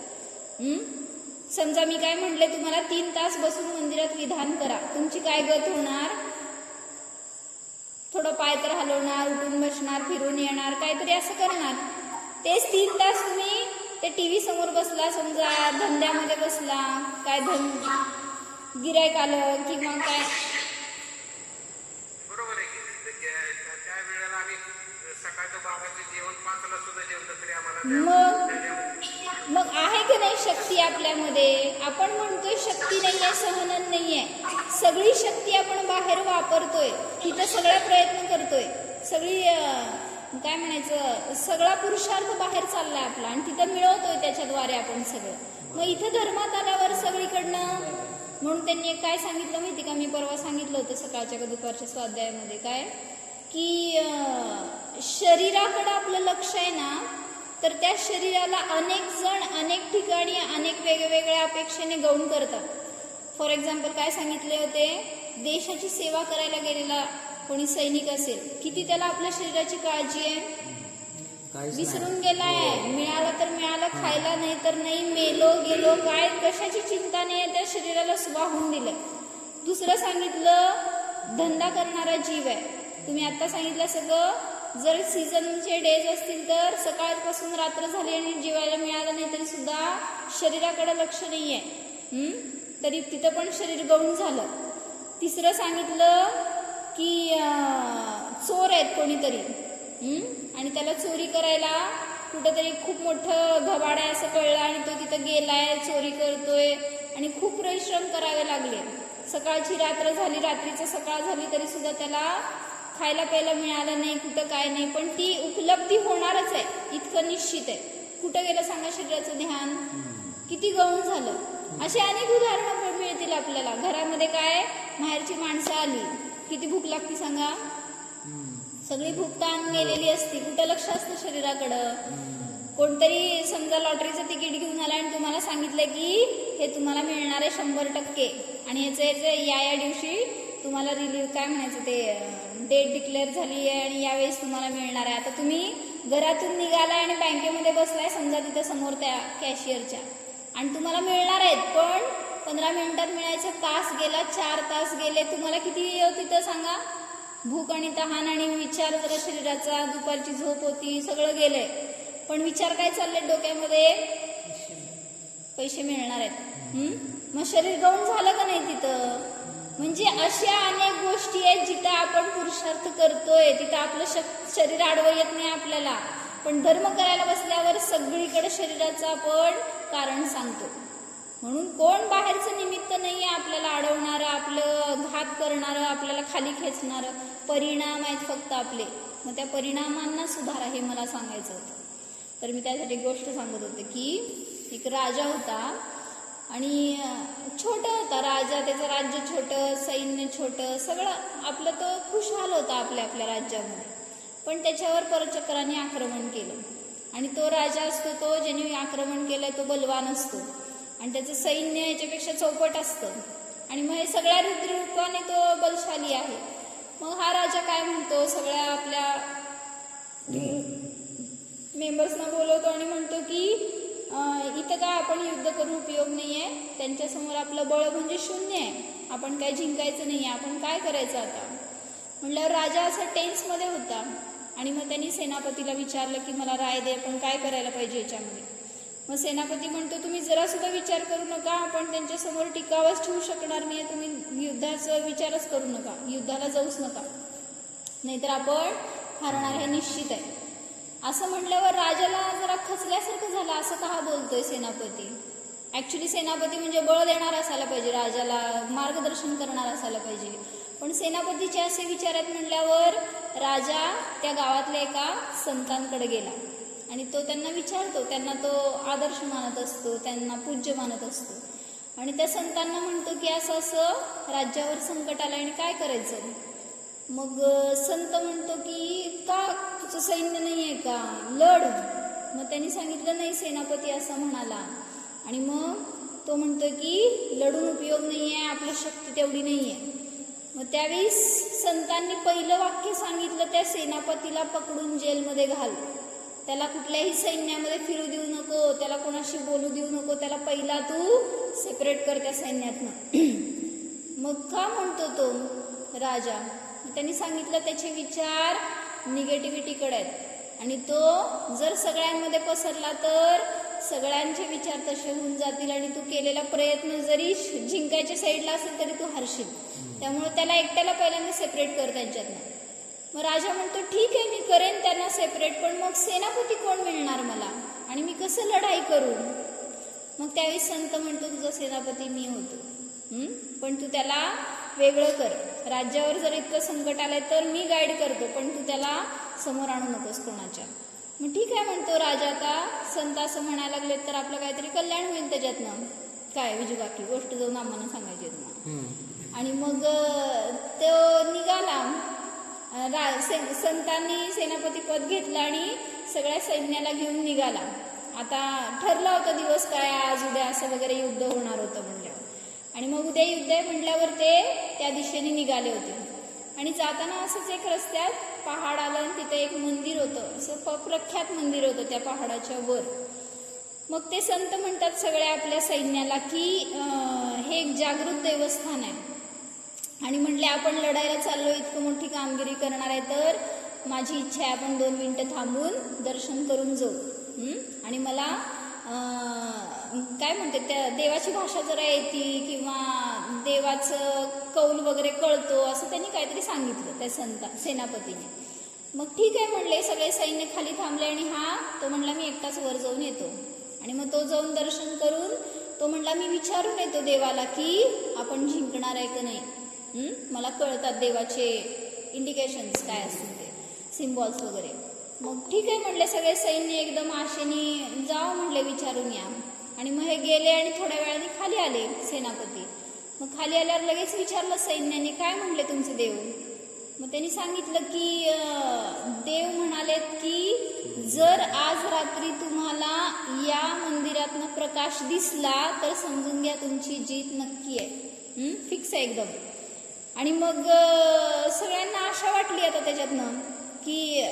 A: समजा मी काय म्हटले तुम्हाला 3 तास बसून मंदिरात विधान करा, तुमची काय गत होणार? थोडं पाय तर हलवणार, उठून बसणार, फिरून येणार, काहीतरी असं करणार. तेच 3 तास तुम्ही ते टीव्ही समोर बसला, समजा धंद्यामध्ये बसला, काय गिरायक आलं किंवा काय,
E: बरोबर आहे की त्या वेळेला आम्ही सकाळचं 12चं जेवण 5ला सुद्धा जेवलं तरी आम्हाला
A: मग आहे की नाही शक्ती आपल्यामध्ये? आपण म्हणतोय शक्ती नाहीये, सहनन नाहीये, सगळी शक्ती आपण बाहेर वापरतोय, तिथं सगळा प्रयत्न करतोय, सगळी काय म्हणायचं सगळा पुरुषार्थ बाहेर चाललाय आपला आणि तिथं मिळवतोय त्याच्याद्वारे आपण सगळं. मग इथं धर्मात आल्यावर सगळीकडनं, म्हणून त्यांनी काय सांगितलं माहिती का, मी परवा सांगितलं होतं सकाळच्या का दुपारच्या स्वाध्यायामध्ये, काय की शरीराकडे आपलं लक्ष आहे ना, तर त्या शरीराला अनेक जण अनेक ठिकाणी अनेक वेगवेगळ्या अपेक्षेने गौण करतात. फॉर एक्झाम्पल काय सांगितले होते, देशाची सेवा करायला गेलेला कोणी सैनिक असेल, किती त्याला आपल्या शरीराची काळजी आहे, विसरून गेलाय, मिळालं तर मिळालं, खायला नाही तर नाही, मेलो गेलो काय, कशाची चिंता नाही आहे, त्या शरीराला वाहून दिलंय. दुसरं सांगितलं धंदा करणारा जीव आहे. तुम्ही आता सांगितलं सगळं, जर सीझनचे डेज असतील तर सकाळपासून रात्र झाली आणि जेवायला मिळालं नाही तरी सुद्धा शरीराकडे लक्ष नाहीये, तरी तिथं पण शरीर गौण झालं. तिसरं सांगितलं की चोर आहेत कोणीतरी, आणि त्याला चोरी करायला कुठंतरी खूप मोठं घबाड आहे असं कळलं आणि तो तिथं गेलाय, चोरी करतोय आणि खूप परिश्रम करावे लागले. सकाळची रात्र झाली, रात्रीचं सकाळ झाली तरी सुद्धा त्याला खायला प्यायला मिळालं नाही, कुठं काय नाही, पण ती उपलब्धी होणारच आहे इतकं निश्चित आहे. कुठं गेलं सांगा शरीराचं ध्यान, किती गौण झालं. असे अनेक उदाहरणं मिळतील आपल्याला. घरामध्ये काय बाहेरची माणसं आली, किती भूक लागते सांगा, सगळी भूक ताण गेलेली असती, कुठं लक्ष असतं शरीराकडं. कोणतरी समजा लॉटरीचं तिकीट घेऊन आला आणि तुम्हाला सांगितलं की हे तुम्हाला मिळणार आहे 100% आणि ह्याचं या दिवशी तुम्हाला रिलीव्ह काय म्हणायचं ते डेट डिक्लेअर झाली आहे आणि यावेळेस तुम्हाला मिळणार आहे. आता तुम्ही घरातून निघालाय आणि बँकेमध्ये बसलाय समजा तिथं समोर त्या कॅशियरच्या, आणि तुम्हाला मिळणार आहेत, पण 15 मिनिटात मिळायचं, तास गेला, 4 तास गेले, तुम्हाला किती वेळ तिथं सांगा? भूक आणि तहान आणि विचार जरा शरीराचा, दुपारची झोप होती, सगळं गेलंय, पण विचार काय चालले डोक्यामध्ये? पैसे मिळणार आहेत. मग शरीर गौण झालं का नाही तिथं? म्हणजे अशा अनेक गोष्टी आहेत जिथं आपण पुरुषार्थ करतोय, तिथं आपलं शरीर आडवं येत नाही आपल्याला, पण धर्म करायला बसल्यावर सगळीकडे शरीराचं आपण कारण सांगतो. म्हणून कोण बाहेरचं निमित्त नाहीये आपल्याला अडवणारं, आपलं घात करणारं, आपल्याला खाली खेचणारं. परिणाम आहेत फक्त आपले. मग त्या परिणामांना सुधारा, हे मला सांगायचं होतं. तर मी त्यासाठी गोष्ट सांगत होते की एक राजा होता आणि छोटा होता राजा, त्याचं राज्य छोटं, सैन्य छोटं, सगळं आपलं तो खुशहाल होता आपल्या राज्यामध्ये. पण त्याच्यावर परचक्राने आक्रमण केलं, आणि तो राजा असतो, तो ज्याने आक्रमण केलं तो बलवान असतो, आणि त्याचं सैन्य याच्यापेक्षा चौपट असतं, आणि मग हे सगळ्या रूपाने तो बलशाली आहे. मग हा राजा काय म्हणतो, सगळ्या आपल्या मेंबर्सना बोलवतो आणि म्हणतो की इथं काय आपण युद्ध करून उपयोग नाहीये, त्यांच्यासमोर आपलं बळ म्हणजे शून्य आहे, आपण काय जिंकायचं नाहीये, आपण काय करायचं आता? म्हटल्यावर राजा असा टेन्समध्ये होता, आणि मग त्यांनी सेनापतीला विचारलं की मला राय दे, आपण काय करायला पाहिजे याच्यामध्ये. मग सेनापती म्हणतो तुम्ही जरा सुद्धा विचार करू नका, आपण त्यांच्यासमोर टिकावच ठेवू शकणार नाही, तुम्ही युद्धाचा विचारच करू नका, युद्धाला जाऊच नका, नाहीतर आपण हरणार हे निश्चित आहे. असं म्हटल्यावर राजाला जरा खचल्यासारखं झालं, असं का बोलतोय सेनापती? ऍक्च्युली सेनापती म्हणजे बळ देणार असायला पाहिजे, राजाला मार्गदर्शन करणार असायला पाहिजे, पण सेनापतीचे असे विचार आहेत म्हटल्यावर राजा त्या गावातल्या एका संतांकडे गेला आणि तो त्यांना विचारतो, त्यांना तो आदर्श मानत असतो, त्यांना पूज्य मानत असतो, आणि त्या संतांना म्हणतो की असं असं राज्यावर संकट आलं आणि काय करायचं? मग संत म्हणतो की का तुझं सैन्य नाही आहे का, लढ. मग त्यांनी सांगितलं नाही, सेनापती असं म्हणाला, आणि मग तो म्हणतो की लढून उपयोग नाही आहे, आपली शक्ती तेवढी नाही आहे. मग त्यावेळी संतांनी पहिलं वाक्य सांगितलं, त्या सेनापतीला पकडून जेलमध्ये घाल, त्याला कुठल्याही सैन्यामध्ये फिरू देऊ नको, त्याला कोणाशी बोलू देऊ नको, त्याला पहिला तू सेपरेट कर त्या सैन्यातनं. मग का म्हणतो तो राजा? त्यांनी सांगितलं त्याचे विचार निगेटिव्हिटीकडे आहेत, आणि तो जर सगळ्यांमध्ये पसरला तर सगळ्यांचे विचार तसे होऊन जातील, आणि तू केलेला प्रयत्न जरी जिंकायच्या साईडला असेल तरी तू हरशील. त्यामुळे त्याला एकट्याला पहिल्यांदा सेपरेट कर त्यांच्यातनं. मग राजा म्हणतो ठीक आहे, मी करेन त्यांना सेपरेट, पण मग सेनापती कोण मिळणार मला, आणि मी कसं लढाई करू? मग त्यावेळी संत म्हणतो तुझा सेनापती मी होतो, पण तू त्याला वेगळं कर, राज्यावर जर इतकं संकट आलंय तर मी गाईड करतो, पण तू त्याला समोर आणू नकोस कोणाच्या. मग ठीक आहे म्हणतो राजा. आता संत असं म्हणायला लागले तर आपलं काहीतरी कल्याण होईल त्याच्यातनं. काय विजू बाकी गोष्ट जाऊन आम्हाला सांगायची तुम्हाला. आणि मग तो निघाला, संतांनी सेनापती पद घेतलं आणि सगळ्या सैन्याला घेऊन निघाला. आता ठरला होता दिवस काय, आज उद्या असं वगैरे युद्ध होणार होतं म्हटल्यावर, आणि मग उद्या युद्ध आहे म्हटल्यावर ते त्या दिशेने निघाले होते. आणि जाताना असंच एक रस्त्यात पहाड आलं आणि तिथे एक मंदिर होतं, असं प्रख्यात मंदिर होतं त्या पहाडाच्या वर. मग ते संत म्हणतात सगळ्या आपल्या सैन्याला की हे एक जागृत देवस्थान आहे, आणि म्हटले आपण लढायला चाललो, इतकं मोठी कामगिरी करणार आहे, तर माझी इच्छा आहे आपण 2 मिनिटं थांबून दर्शन करून जाऊ, आणि मला काय म्हणते त्या देवाची भाषा जरा येते किंवा देवाचं कौल वगैरे कळतो, असं त्यांनी काहीतरी सांगितलं त्या सेनापतीने. मग ठीक आहे म्हणले, सगळे सैन्य खाली थांबले, आणि तो म्हणला मी एकटाच वर जाऊन येतो. आणि मग तो जाऊन दर्शन करून तो म्हणला मी विचारून येतो देवाला की आपण जिंकणार आहे का नाही, मला कळतात देवाचे इंडिकेशन्स काय असतील ते सिम्बॉल्स वगैरे. मग ठीक आहे म्हणले, सगळे सैन्य एकदम आशेने जावं म्हणले विचारून या. आणि मग हे गेले आणि थोड्या वेळाने खाली आले सेनापती. मग खाली आल्यावर लगेच विचारलं सैन्याने काय म्हणले तुमचे देव. मग त्यांनी सांगितलं की देव म्हणालेत की जर आज रात्री तुम्हाला या मंदिरातनं प्रकाश दिसला तर समजून घ्या तुमची जीत नक्की आहे, फिक्स आहे एकदम. आणि मग सगळ्यांना आशा वाटली आता त्याच्यातनं, की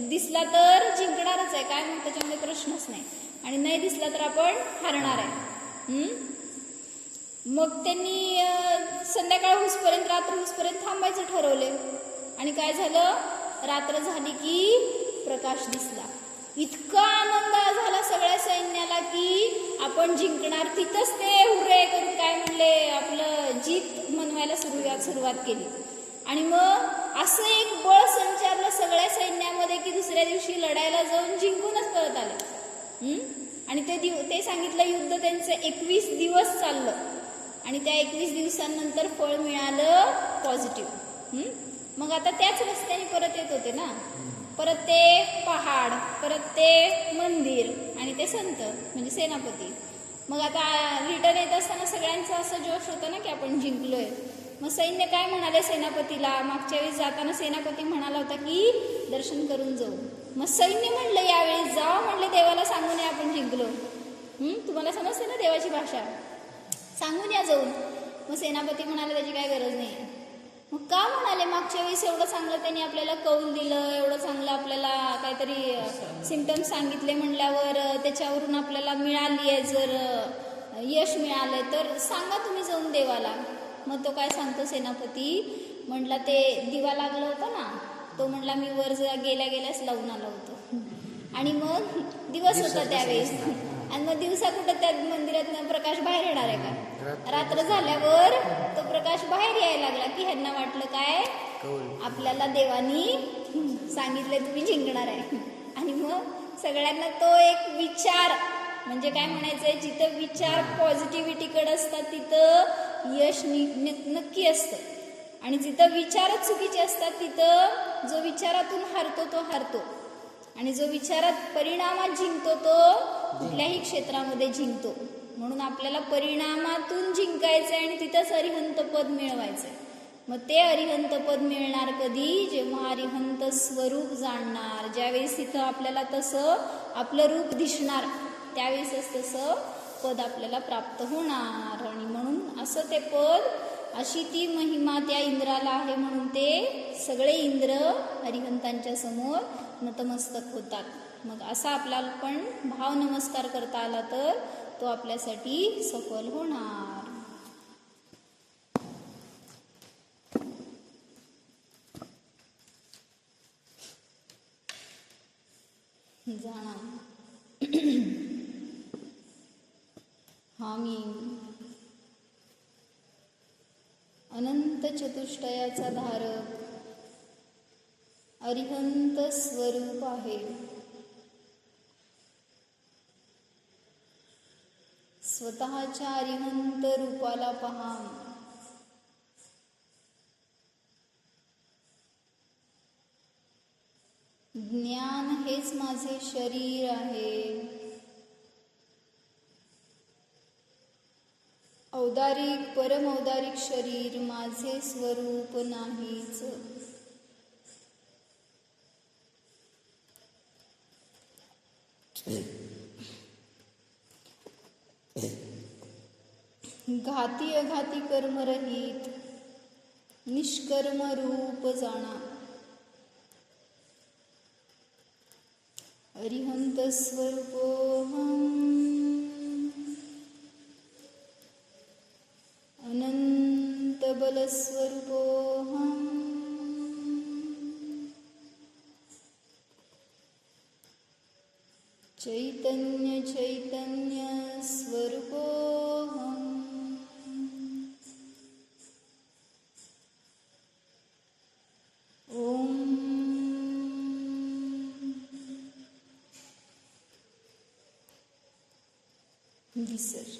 A: दिसला तर जिंकणारच आहे, काय मग त्याच्यामध्ये प्रश्नच नाही, आणि नाही दिसला तर आपण हारणार आहे. मग त्यांनी संध्याकाळ होईपर्यंत, रात्र होईपर्यंत थांबायचं ठरवले. आणि काय झालं, रात्र झाली की प्रकाश दिसला. इतका आनंद झाला सगळ्या सैन्याला की आपण जिंकणार. तिथंच ते हुर्रे करून काय म्हणले, आपलं जीत मनवायला सुरुवात केली. आणि मग असं एक बळ संचारलं सगळ्या सैन्यामध्ये की दुसऱ्या दिवशी लढायला जाऊन जिंकूनच परत आले. आणि ते सांगितलं युद्ध त्यांचं 21 दिवस चाललं. आणि त्या 21 दिवसांनंतर फळ मिळालं पॉझिटिव्ह. मग आता त्याच रस्त्याने परत येत होते ना, परत ते पहाड, परत ते मंदिर आणि ते संत म्हणजे सेनापती. मग आता रिटर्न येत असताना सगळ्यांचा असं जोश होता ना की आपण जिंकलोय. मग सैन्य काय म्हणाले सेनापतीला, मागच्या वेळेस जाताना सेनापती म्हणाला होता की दर्शन करून जाऊ. मग सैन्य म्हणलं यावेळेस जावा, म्हणले देवाला सांगून या आपण जिंकलो. तुम्हाला समजते ना देवाची भाषा, सांगून या जाऊन. मग सेनापती म्हणाले त्याची काय गरज नाही. मग का म्हणाले, मागच्या वेळेस एवढं चांगलं त्यांनी आपल्याला कौल दिलं, एवढं चांगलं आपल्याला काहीतरी सिम्पटम्स सांगितले म्हणल्यावर त्याच्यावरून आपल्याला मिळाली आहे, जर यश मिळालंय तर सांगा तुम्ही जाऊन देवाला. मग तो काय सांगतो सेनापती, म्हटला ते दिवा लागला होता ना, तो म्हटला मी वर गेल्याच लावून आलो होतो. आणि मग दिवस होता त्यावेळेस, आणि मग दिवसा कुठं त्या मंदिरात प्रकाश बाहेर येणार आहे का, रात्र झाल्यावर तो प्रकाश बाहेर यायला लागला की ह्यांना वाटलं काय आपल्याला देवानी सांगितलं तुम्ही जिंकणार आहे. आणि मग सगळ्यांना तो एक विचार म्हणजे काय म्हणायचंय, जिथं विचार पॉझिटिव्हिटीकडे असतात तिथं यश नक्की असतं. आणि जिथं विचारच चुकीचे असतात तिथं जो विचारातून हारतो तो हारतो, आणि जो विचारात परिणामात जिंकतो तो कुठल्याही क्षेत्रामध्ये जिंकतो. म्हणून आपल्याला परिणामातून जिंकायचंय आणि तिथंच अरिहंत पद मिळवायचंय. मग ते अरिहंत पद मिळणार कधी, जेव्हा अरिहंत स्वरूप जाणणार, ज्यावेळेस तिथं आपल्याला तसं आपलं रूप दिसणार त्यावेळेसच तसं पद आपल्याला प्राप्त होणार. आणि म्हणून असं ते पद, अशी ती महिमा त्या इंद्राला आहे, म्हणून ते सगळे इंद्र हरिहंतांच्या समोर नतमस्तक होतात. मग असा आपल्याला पण भाव नमस्कार करता आला तर तो आपल्यासाठी सफल होणार. जाणार हामी अनंत चतुष्टयाचा धारक अरिहंत स्वरूप आहे. स्वतःच्या अरिहंत रूपाला पहा. ज्ञान हेच माझे शरीर आहे. औदारिक परमौदारिक शरीर माझे स्वरूप नाहीच. घाती अघाती कर्मरहित निष्कर्म रूप जाणा. अरिहंत स्वरूपोऽहम् अनंत बलस्वरूपोऽहम् चैतन्य चैतन्य स्वरूपोऽहम् ओम विसर्जन.